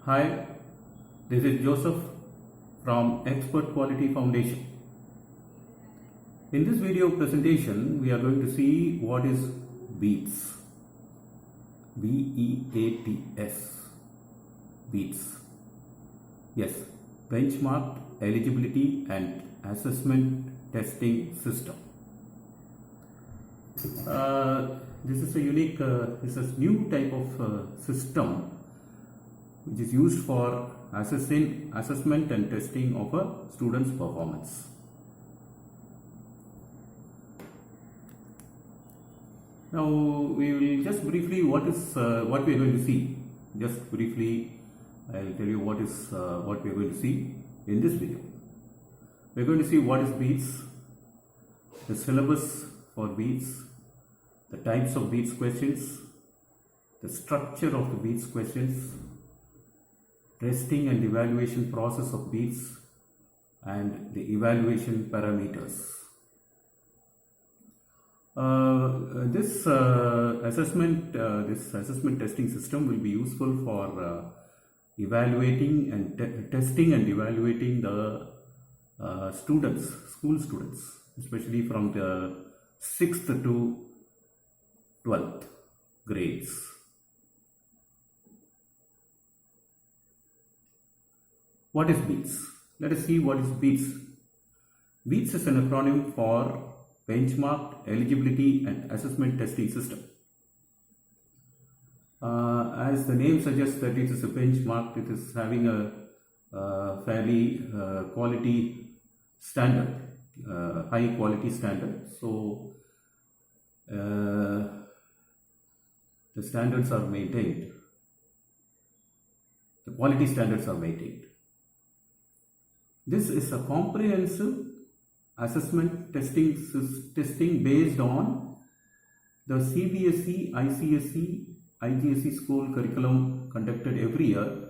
Hi, this is Joseph from Expert Quality Foundation. In this video presentation, we are going to see what is BEATS. B-E-A-T-S. BEATS. Yes, Benchmarked Eligibility and Assessment Testing System. This is a unique, this is a new type of system which is used for assessment and testing of a student's performance. Now we will just briefly what we are going to see. Just briefly, I will tell you what we are going to see in this video. We are going to see what is BEATS, the syllabus for BEATS, the types of BEATS questions, the structure of the BEATS questions, testing and evaluation process of BEATS, and the evaluation parameters. This assessment testing system will be useful for evaluating and testing and evaluating the school students, especially from the 6th to 12th grades. What is BEATS? Let us see what is BEATS. BEATS is an acronym for Benchmarked Eligibility and Assessment Testing System. As the name suggests that it is a benchmark, it is having a fairly quality standard, high quality standard. So the standards are maintained. The quality standards are maintained. This is a comprehensive assessment testing based on the CBSE, ICSE, IGSE school curriculum conducted every year.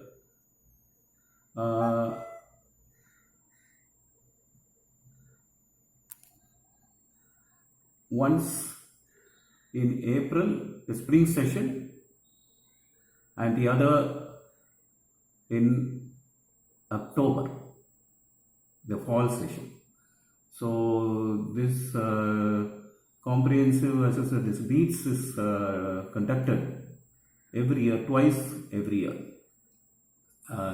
Once in April, the spring session, and the other in October, the fall session. So this comprehensive assessment, this BEATS is conducted every year, twice every year.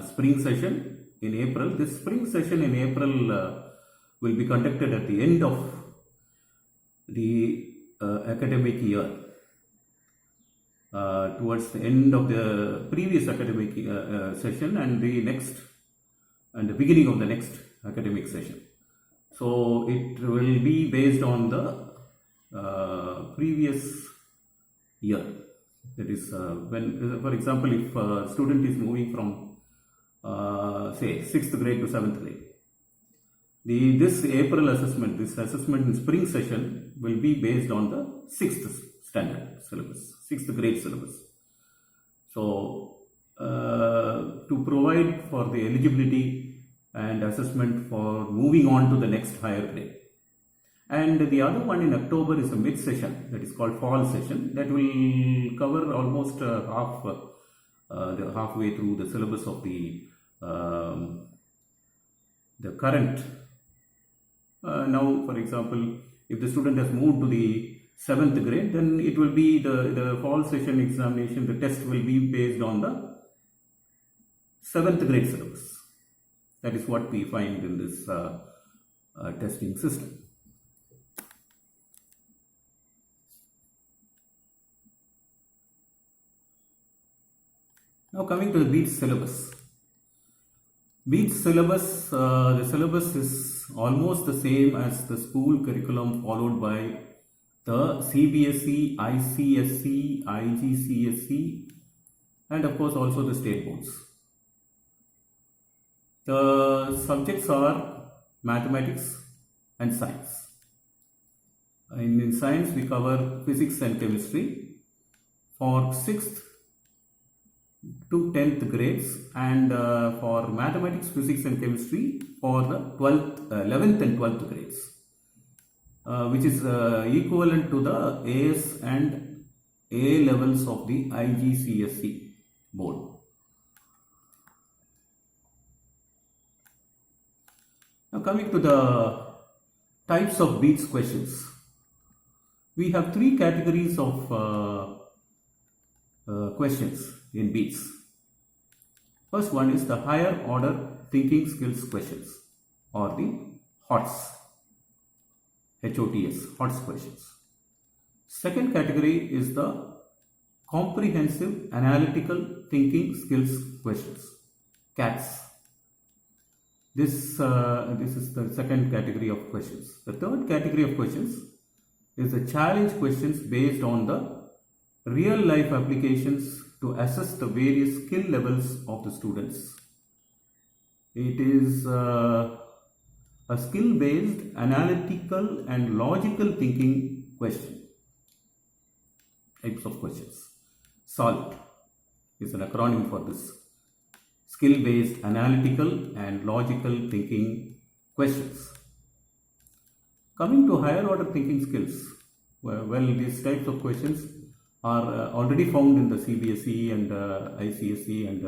Spring session in April. This spring session in April will be conducted at the end of the academic year, towards the end of the previous academic session and the beginning of the next academic session. So it will be based on the previous year. That is, when, for example, if a student is moving from say 6th grade to 7th grade, this April assessment, this assessment in spring session will be based on the 6th standard syllabus, 6th grade syllabus. So to provide for the eligibility and assessment for moving on to the next higher grade. And the other one in October is a mid session, that is called fall session, that will cover almost halfway through the syllabus of the current. Now, for example, if the student has moved to the 7th grade, then it will be the fall session examination, the test will be based on the 7th grade syllabus. That is what we find in this testing system. Now coming to the BEATS syllabus. BEATS syllabus, the syllabus is almost the same as the school curriculum followed by the CBSE, ICSE, IGCSE, and of course also the state boards. The subjects are mathematics and science. In science we cover physics and chemistry for 6th to 10th grades, and for mathematics, physics and chemistry for the 11th and 12th grades, which is equivalent to the AS and A levels of the IGCSE board. Now coming to the types of beats questions. We have three categories of questions in beats. First one is the higher order thinking skills questions, or the HOTS, HOTS, HOTS questions. Second category is the comprehensive analytical thinking skills questions, CATS. This is the second category of questions. The third category of questions is the challenge questions based on the real life applications to assess the various skill levels of the students. It is a skill based analytical and logical thinking question. Types of questions. SALT is an acronym for this. Skill based analytical and logical thinking questions. Coming to higher order thinking skills, well, these types of questions are already found in the CBSE and ICSE and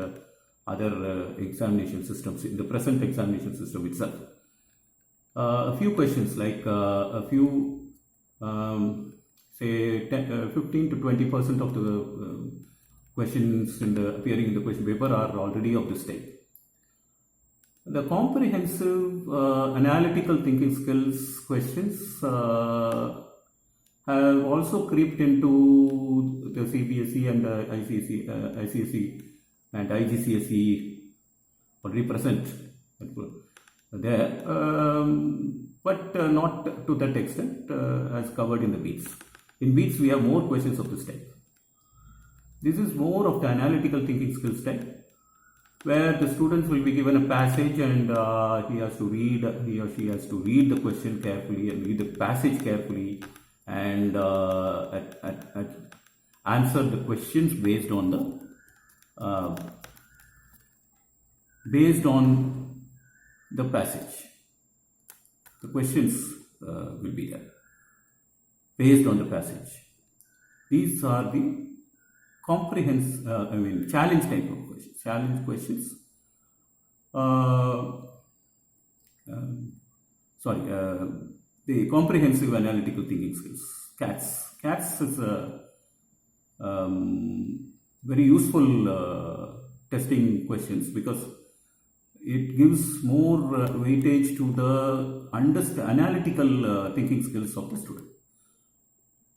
other examination systems, in the present examination system itself. A few questions like a few, say 15 to 20% of the questions appearing in the question paper are already of this type. The comprehensive analytical thinking skills questions have also crept into the CBSE and ICSE and IGCSE, already present there, but not to that extent as covered in the beats. In beats, we have more questions of this type. This is more of the analytical thinking skills type, where the students will be given a passage and he or she has to read the question carefully and read the passage carefully and answer the questions based on the passage. The questions will be there based on the passage. These are the challenge type of questions. Challenge questions. The comprehensive analytical thinking skills, CATS. CATS is a very useful testing questions because it gives more weightage to the analytical thinking skills of the student.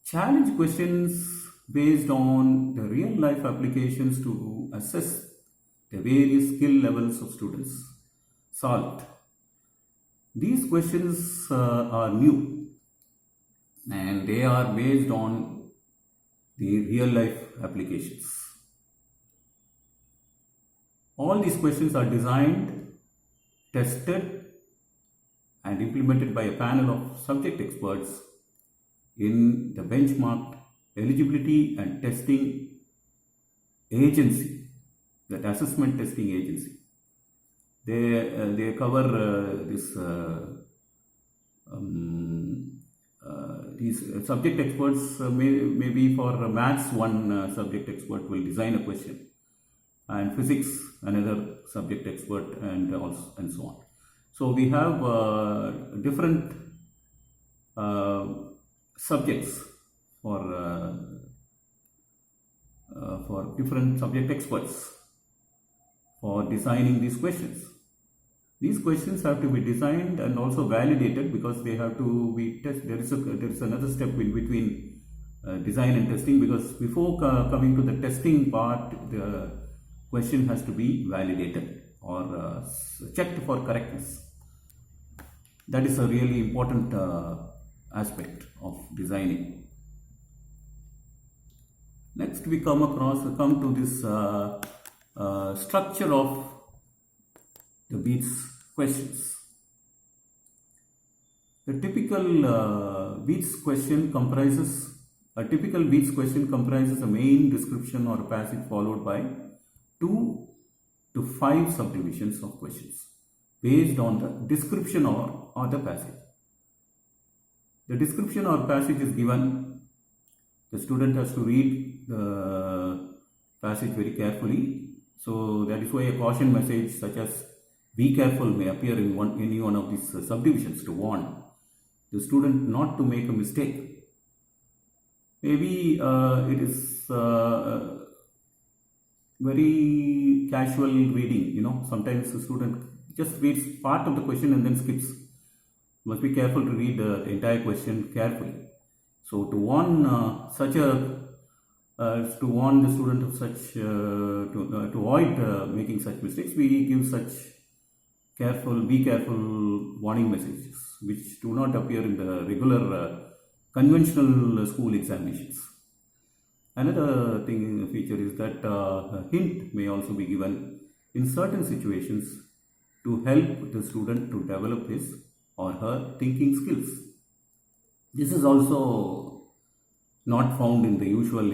Challenge questions based on the real life applications to assess the various skill levels of students. SALT. These questions are new and they are based on the real life applications. All these questions are designed, tested and implemented by a panel of subject experts in the benchmarked eligibility and testing agency, that assessment testing agency. They cover these subject experts. Maybe for maths, one subject expert will design a question, and physics another subject expert, and so on. So we have different subjects for different subject experts for designing these questions. These questions have to be designed and also validated because they have to be tested. There is another step in between design and testing, because before coming to the testing part, the question has to be validated or checked for correctness. That is a really important aspect of designing. Next, we come to this structure of the beats questions. The typical beats question comprises a main description or passage followed by 2 to 5 subdivisions of questions based on the description or the passage. The description or passage is given. The student has to read the passage very carefully. So that is why a caution message such as be careful may appear in any one of these subdivisions to warn the student not to make a mistake. Maybe it is very casual reading, sometimes the student just reads part of the question and then skips. Must be careful to read the entire question carefully. So to warn to warn the student of such, to avoid making such mistakes, we give such be careful warning messages which do not appear in the regular conventional school examinations. Another feature is that a hint may also be given in certain situations to help the student to develop his or her thinking skills. This is also not found in the usual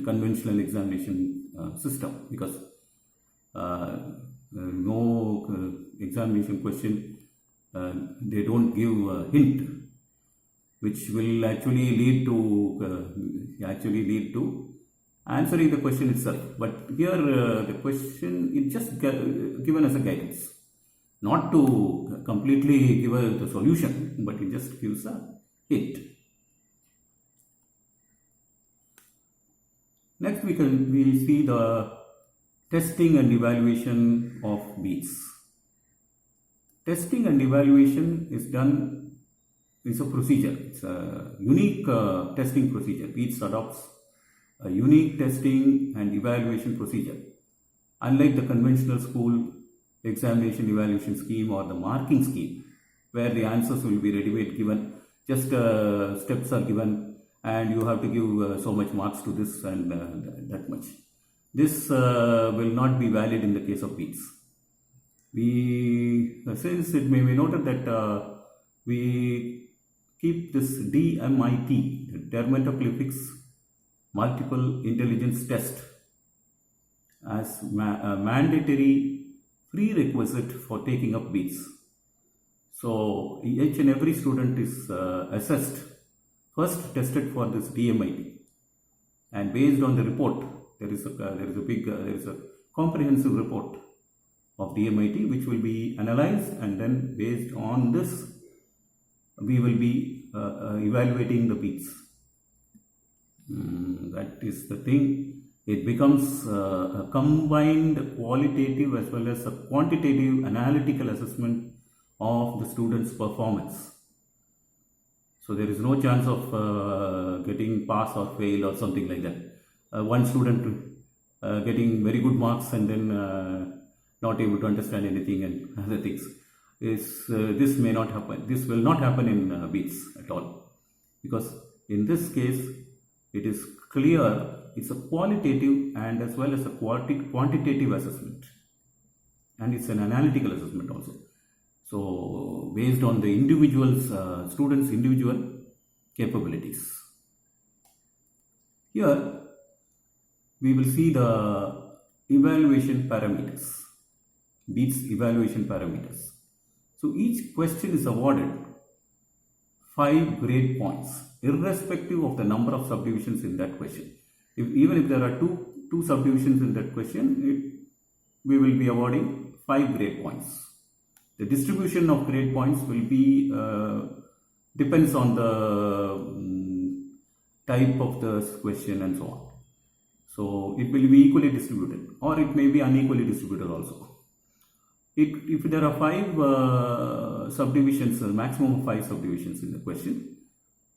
conventional examination system, because no examination question, they don't give a hint which will actually lead to answering the question itself. But here the question is just given as a guidance, not to completely give the solution, but it just gives a hint. Next we see the testing and evaluation of beats. Testing and evaluation is a procedure. It's a unique testing procedure. BEATS adopts a unique testing and evaluation procedure. Unlike the conventional school examination evaluation scheme or the marking scheme, where the answers will be ready-made given, just steps are given and you have to give so much marks to this and that much. This will not be valid in the case of BEATS. Since it may be noted that we keep this DMIT, the Dermatoglyphics Multiple Intelligence Test, as a mandatory prerequisite for taking up BEATS. So each and every student is assessed, first tested for this DMIT, and based on the report, there is a comprehensive report of DMIT which will be analyzed, and then based on this we will be evaluating the BEATS. That is the thing. It becomes a combined qualitative as well as a quantitative analytical assessment of the student's performance. So there is no chance of getting pass or fail or something like that. One student getting very good marks and then not able to understand anything and other things. This may not happen. This will not happen in BEATS at all, because in this case it is clear it's a qualitative and as well as a quantitative assessment, and it's an analytical assessment also. So based on the students' individual capabilities. Here we will see the evaluation parameters, BEATS evaluation parameters. So each question is awarded 5 grade points, irrespective of the number of subdivisions in that question. Even if there are two subdivisions in that question, we will be awarding 5 grade points. The distribution of grade points will be depends on the type of the question and so on. So it will be equally distributed, or it may be unequally distributed also. If there are 5 subdivisions, a maximum of 5 subdivisions in the question,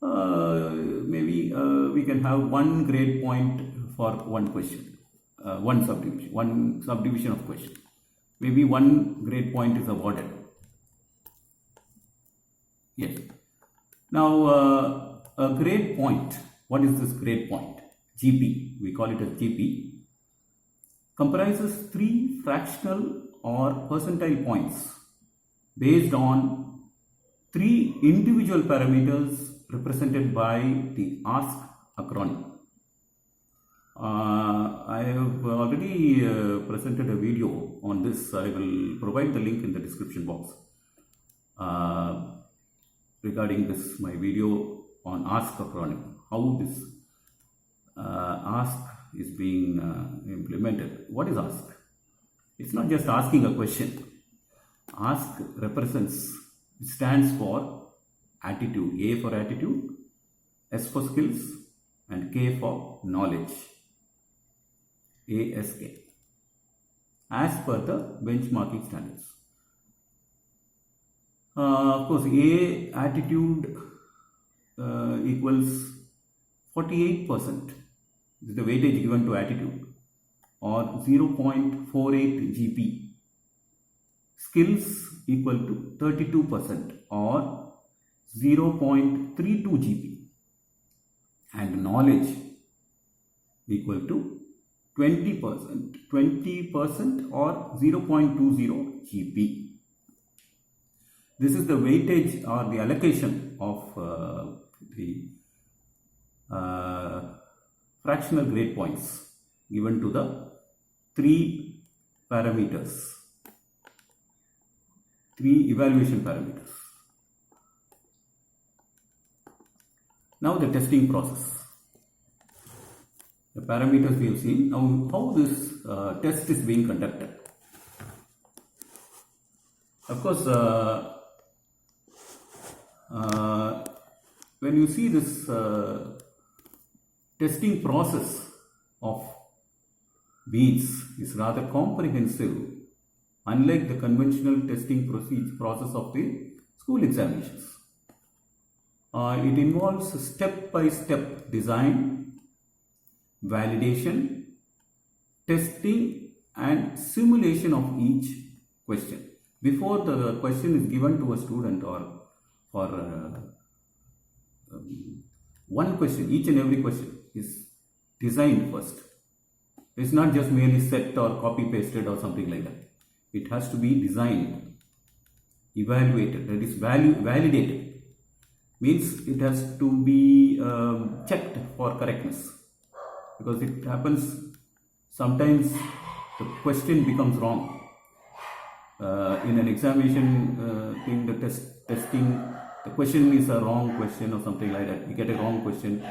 maybe we can have 1 grade point for one question, one subdivision of question. Maybe 1 grade point is awarded. Yes. Now, a grade point, what is this grade point? GP, we call it as GP, comprises 3 fractional or percentile points based on 3 individual parameters represented by the ASK acronym. I have already presented a video on this. I will provide the link in the description box regarding this, my video on ASK acronym, how this ASK is being implemented. What is ASK? It's not just asking a question. Ask represents, it stands for attitude. A for attitude, S for skills, and K for knowledge. ASK. As per the benchmarking standards. Of course, A attitude equals 48%. This is the weightage given to attitude, or 0.48 GP. Skills equal to 32%, or 0.32 GP. And knowledge equal to 20% or 0.20 GP. This is the weightage or the allocation of the fractional grade points given to the three parameters, three evaluation parameters. Now the testing process. The parameters we have seen. Now how this test is being conducted. Of course, when you see this testing process of BEATS is rather comprehensive, unlike the conventional testing process of the school examinations. It involves step-by-step design, validation, testing, and simulation of each question. Before the question is given to a student, or for one question, each and every question is designed first. It's not just merely set or copy pasted or something like that. It has to be designed, evaluated, that is validated. Means it has to be checked for correctness, because it happens sometimes the question becomes wrong. In an examination thing, the testing, the question is a wrong question or something like that. You get a wrong question,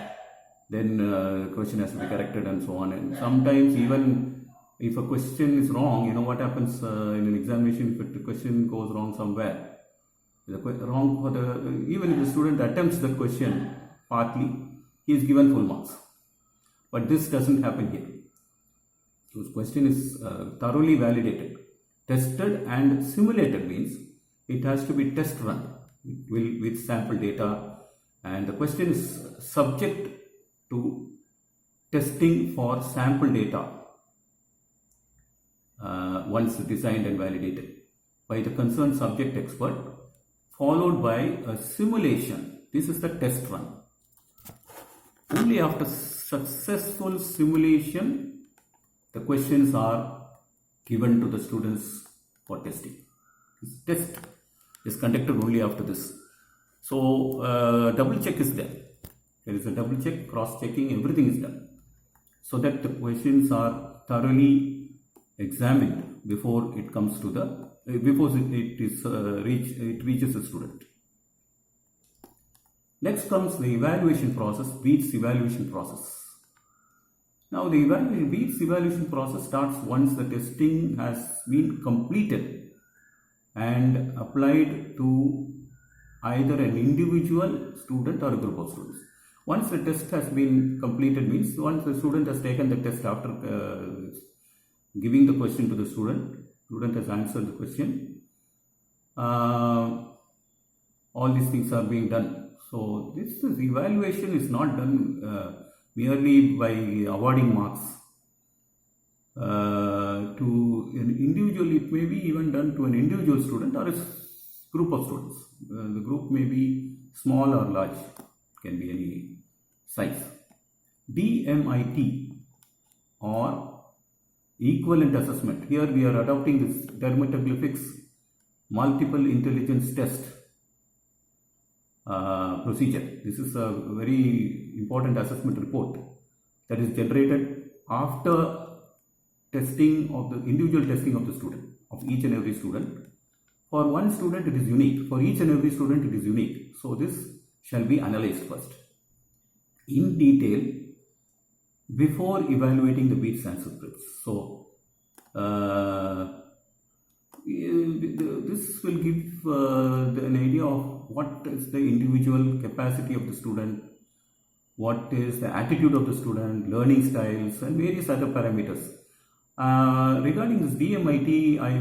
then the question has to be corrected and so on. And sometimes even if a question is wrong, you know what happens in an examination, if the question goes wrong somewhere, even if the student attempts the question partly, he is given full marks. But this doesn't happen here. This question is thoroughly validated, tested and simulated. Means it has to be test run with sample data, and the question is subject to testing for sample data once designed and validated by the concerned subject expert, followed by a simulation. This is the test run. Only after successful simulation, the questions are given to the students for testing. This test is conducted only after this. So double check is there. There is a double check, cross checking, everything is done, so that the questions are thoroughly examined before it comes to the it reaches the student. Next comes the evaluation process, BEATS evaluation process. Now the BEATS evaluation process starts once the testing has been completed and applied to either an individual student or a group of students. Once the test has been completed means once the student has taken the test, after giving the question to the student has answered the question, all these things are being done. So this evaluation is not done merely by awarding marks to an individual. It may be even done to an individual student or a group of students. The group may be small or large, can be any size. DMIT or equivalent assessment. Here we are adopting this dermatoglyphics multiple intelligence test procedure. This is a very important assessment report that is generated after testing of the individual testing of the student, of each and every student. For one student it is unique, for each and every student it is unique. So this shall be analyzed first in detail before evaluating the BEATS answer scripts. So this this will give an idea of what is the individual capacity of the student, what is the attitude of the student, learning styles, and various other parameters. Regarding this DMIT, I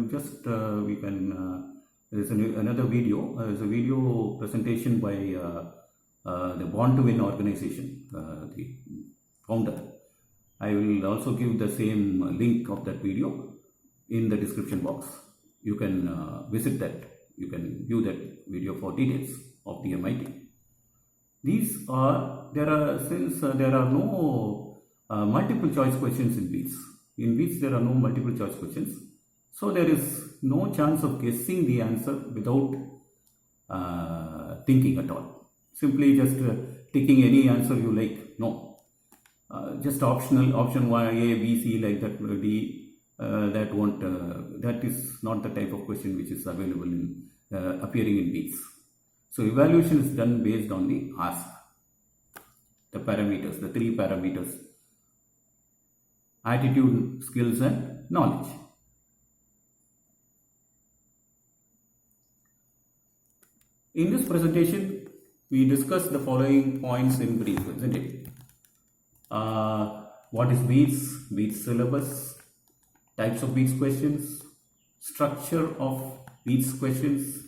just we can there's another video. There's a video presentation by the Born to Win organization, the founder. I will also give the same link of that video in the description box. You can visit that. You can view that video for details of DMIT. Since there are no multiple choice questions in BEATS. In BEATS there are no multiple choice questions. So there is no chance of guessing the answer without thinking at all. Simply just ticking any answer you like. No. Just optional, option 1, A, B, C, like that, D. That is not the type of question which is available in appearing in BEATS. So evaluation is done based on the ask, the parameters, the 3 parameters: attitude, skills, and knowledge. In this presentation, we discussed the following points in brief, isn't it? What is BEATS, BEATS syllabus, types of BEATS questions, structure of BEATS questions,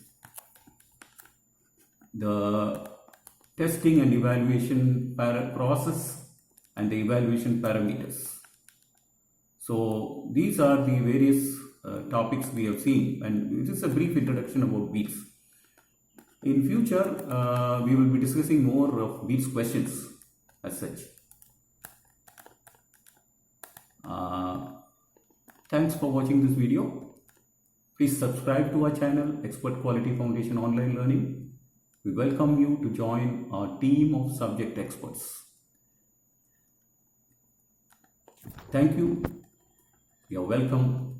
the testing and evaluation process, and the evaluation parameters. So these are the various topics we have seen, and this is a brief introduction about BEATS. In future, we will be discussing more of BEATS questions as such. Thanks for watching this video. Please subscribe to our channel, Expert Quality Foundation Online Learning. We welcome you to join our team of subject experts. Thank you. You are welcome.